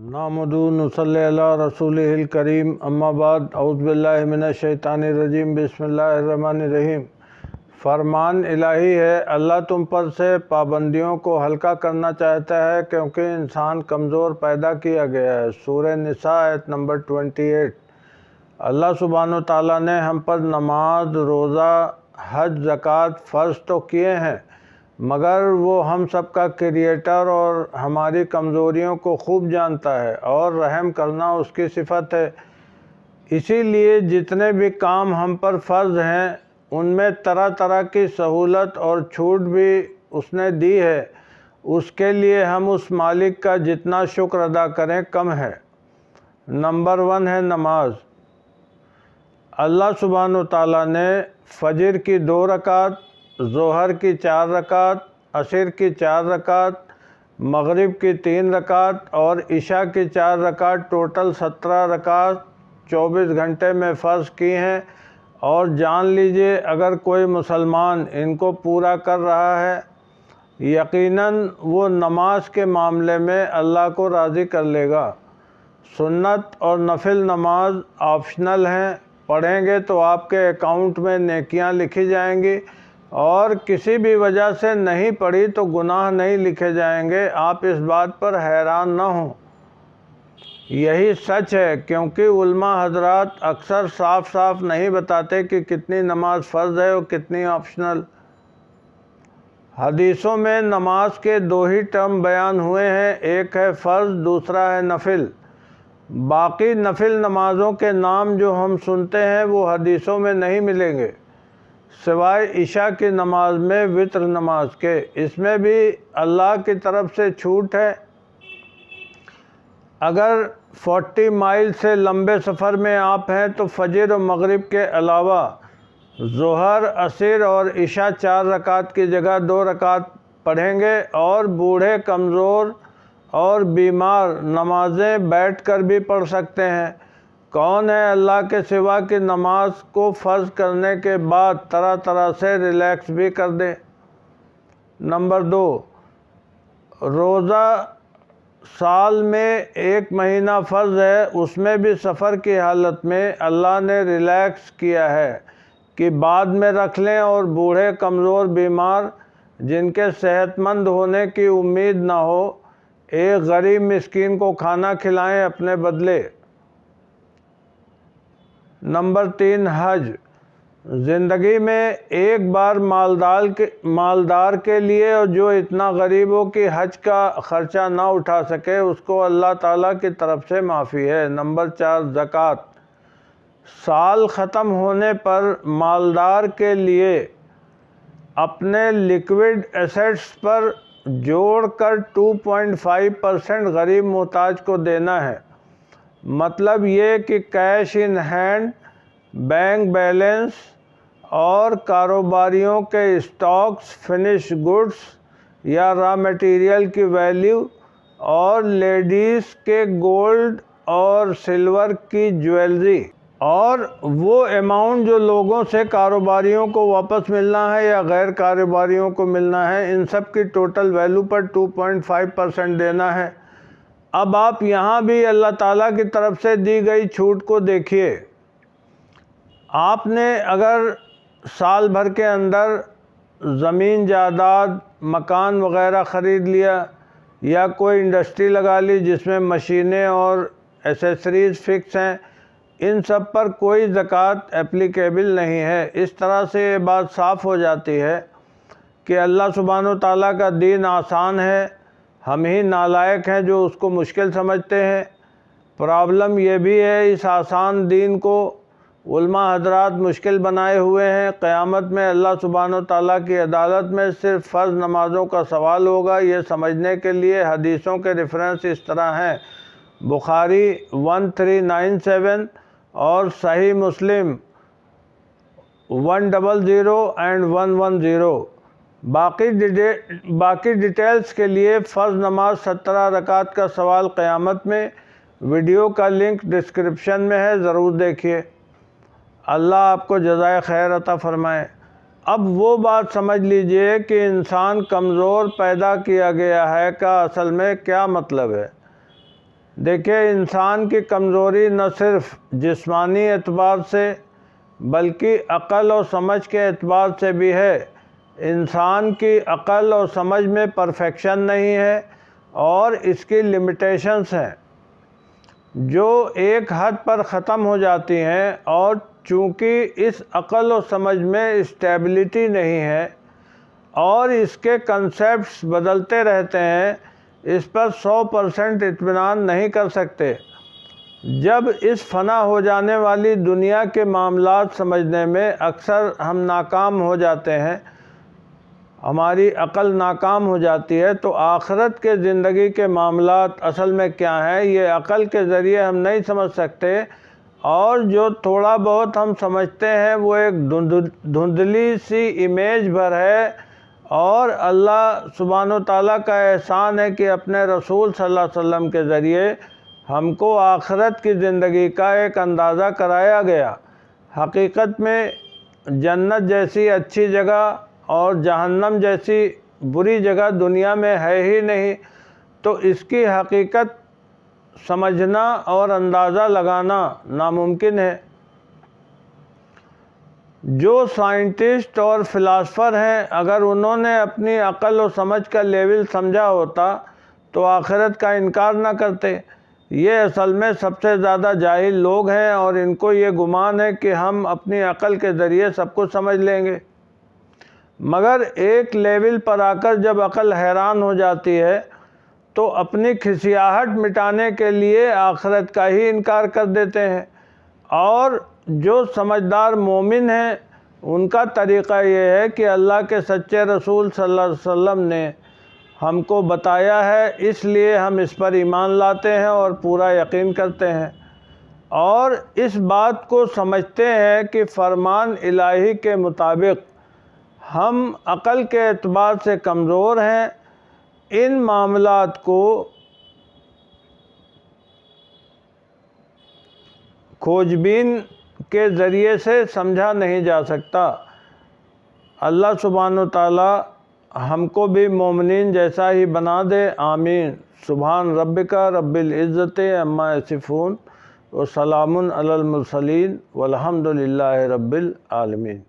नामदू नसल्ली अला रसूलिहिल करीम अम्मा बाद औज़ु बिल्लाहि मिनश शैतानिर रजीम बिस्मिल्लाहिर्रहमानिर रहीम। फरमान इलाही है, अल्लाह तुम पर से पाबंदियों को हल्का करना चाहता है क्योंकि इंसान कमज़ोर पैदा किया गया है। सूरह निसा आयत नंबर 28। अल्लाह सुब्हानो ताला ने हम पर नमाज, रोज़ा, हज, ज़कात फ़र्ज़ तो किए हैं, मगर वो हम सब का क्रिएटर और हमारी कमज़ोरियों को खूब जानता है और रहम करना उसकी सिफ़त है। इसीलिए जितने भी काम हम पर फ़र्ज़ हैं उनमें तरह तरह की सहूलत और छूट भी उसने दी है। उसके लिए हम उस मालिक का जितना शुक्र अदा करें कम है। नंबर 1 है नमाज। अल्लाह सुब्हानो ताला ने फ़जर की 2 रकात, ज़ोहर की 4 रकात, असर की 4 रकात, मगरिब की 3 रकात और इशा की 4 रकात टोटल 17 रकात 24 घंटे में फ़र्ज़ की हैं। और जान लीजिए अगर कोई मुसलमान इनको पूरा कर रहा है, यकीनन वो नमाज के मामले में अल्लाह को राज़ी कर लेगा। सुन्नत और नफिल नमाज ऑप्शनल हैं, पढ़ेंगे तो आपके अकाउंट में नेकियां लिखी जाएंगी और किसी भी वजह से नहीं पढ़ी तो गुनाह नहीं लिखे जाएंगे। आप इस बात पर हैरान न हों, यही सच है, क्योंकि उलमा हजरात अक्सर साफ साफ नहीं बताते कि कितनी नमाज फ़र्ज़ है और कितनी ऑप्शनल। हदीसों में नमाज के 2 ही टर्म बयान हुए हैं, एक है फ़र्ज़, दूसरा है नफिल। बाकी नफिल नमाज़ों के नाम जो हम सुनते हैं वो हदीसों में नहीं मिलेंगे, सिवाय इशा की नमाज में वित्र नमाज के। इसमें भी अल्लाह की तरफ से छूट है। अगर 40 माइल से लंबे सफ़र में आप हैं तो फ़जर और मगरिब के अलावा ज़ोहर, असर और इशा 4 रकात की जगह 2 रकात पढ़ेंगे। और बूढ़े, कमज़ोर और बीमार नमाज़ें बैठ कर भी पढ़ सकते हैं। कौन है अल्लाह के सिवा कि नमाज को फ़र्ज़ करने के बाद तरह तरह से रिलैक्स भी कर दे। नंबर 2, रोज़ा साल में 1 महीना फ़र्ज़ है, उसमें भी सफ़र की हालत में अल्लाह ने रिलैक्स किया है कि बाद में रख लें। और बूढ़े, कमज़ोर, बीमार जिनके सेहतमंद होने की उम्मीद ना हो, एक गरीब मिस्कीन को खाना खिलाएं अपने बदले। नंबर 3, हज। ज़िंदगी में एक बार मालदार के लिए, और जो इतना गरीब हो कि हज का ख़र्चा ना उठा सके, उसको अल्लाह ताला की तरफ से माफ़ी है। नंबर 4, ज़कात। साल ख़त्म होने पर मालदार के लिए अपने लिक्विड एसेट्स पर जोड़कर 2.5% गरीब मोहताज को देना है। मतलब ये कि cash in hand, bank balance और कारोबारियों के स्टॉक्स, फिनिश गुड्स या रॉ मटेरियल की वैल्यू, और लेडीज़ के गोल्ड और सिल्वर की ज्वेलरी, और वो अमाउंट जो लोगों से कारोबारियों को वापस मिलना है या गैर कारोबारियों को मिलना है, इन सब की टोटल वैल्यू पर 2.5% देना है। अब आप यहाँ भी अल्लाह ताला की तरफ से दी गई छूट को देखिए। आपने अगर साल भर के अंदर ज़मीन, जायदाद, मकान वग़ैरह ख़रीद लिया या कोई इंडस्ट्री लगा ली जिसमें मशीनें और एसेसरीज़ फ़िक्स हैं, इन सब पर कोई ज़कात एप्लीकेबल नहीं है। इस तरह से ये बात साफ़ हो जाती है कि अल्लाह सुब्हानो ताला का दीन आसान है, हम ही नालायक हैं जो उसको मुश्किल समझते हैं। प्रॉब्लम ये भी है, इस आसान दीन को उलमा हजरात मुश्किल बनाए हुए हैं। क़यामत में अल्लाह सुब्हानो ताला की अदालत में सिर्फ़ फ़र्ज़ नमाज़ों का सवाल होगा। ये समझने के लिए हदीसों के रेफरेंस इस तरह हैं, बुखारी 1397 और सही मुस्लिम 100 एंड 110। बाकी डिटेल्स के लिए फ़र्ज़ नमाज 17 रकात का सवाल क़यामत में, वीडियो का लिंक डिस्क्रिप्शन में है, ज़रूर देखिए। अल्लाह आपको जज़ाए खैर अता फ़रमाए। अब वो बात समझ लीजिए कि इंसान कमज़ोर पैदा किया गया है का असल में क्या मतलब है। دیکھیے انسان کی کمزوری نہ صرف جسمانی اعتبار سے بلکہ عقل اور سمجھ کے اعتبار سے بھی ہے۔ انسان کی عقل اور سمجھ میں پرفیکشن نہیں ہے اور اس کی لمیٹیشنز ہیں جو ایک حد پر ختم ہو جاتی ہیں، اور چونکہ اس عقل و سمجھ میں اسٹیبلٹی نہیں ہے اور اس کے کنسیپٹس بدلتے رہتے ہیں، اس پر 100% اطمینان نہیں کر سکتے۔ جب اس فنا ہو جانے والی دنیا کے معاملات سمجھنے میں اکثر ہم ناکام ہو جاتے ہیں، ہماری عقل ناکام ہو جاتی ہے، تو آخرت کے زندگی کے معاملات اصل میں کیا ہیں یہ عقل کے ذریعے ہم نہیں سمجھ سکتے، اور جو تھوڑا بہت ہم سمجھتے ہیں وہ ایک دھندلی سی امیج بھر ہے۔ اور اللہ سبحانہ وتعالیٰ کا احسان ہے کہ اپنے رسول صلی اللہ علیہ وسلم کے ذریعے ہم کو آخرت کی زندگی کا ایک اندازہ کرایا گیا۔ حقیقت میں جنت جیسی اچھی جگہ اور جہنم جیسی بری جگہ دنیا میں ہے ہی نہیں، تو اس کی حقیقت سمجھنا اور اندازہ لگانا ناممکن ہے۔ جو سائنٹسٹ اور فلاسفر ہیں، اگر انہوں نے اپنی عقل و سمجھ کا لیول سمجھا ہوتا تو آخرت کا انکار نہ کرتے۔ یہ اصل میں سب سے زیادہ جاہل لوگ ہیں اور ان کو یہ گمان ہے کہ ہم اپنی عقل کے ذریعے سب کچھ سمجھ لیں گے، مگر ایک لیول پر آ کر جب عقل حیران ہو جاتی ہے تو اپنی کھسیاہٹ مٹانے کے لیے آخرت کا ہی انکار کر دیتے ہیں۔ اور جو سمجھدار مومن ہیں ان کا طریقہ یہ ہے کہ اللہ کے سچے رسول صلی اللہ علیہ وسلم نے ہم کو بتایا ہے، اس لیے ہم اس پر ایمان لاتے ہیں اور پورا یقین کرتے ہیں، اور اس بات کو سمجھتے ہیں کہ فرمان الہی کے مطابق ہم عقل کے اعتبار سے کمزور ہیں، ان معاملات کو کھوج بین کے ذریعے سے سمجھا نہیں جا سکتا۔ اللہ سبحانہ وتعالی ہم کو بھی مومنین جیسا ہی بنا دے، آمین۔ سبحان ربک رب العزت عما یصفون وسلام علی المرسلین والحمد للہ رب العالمین۔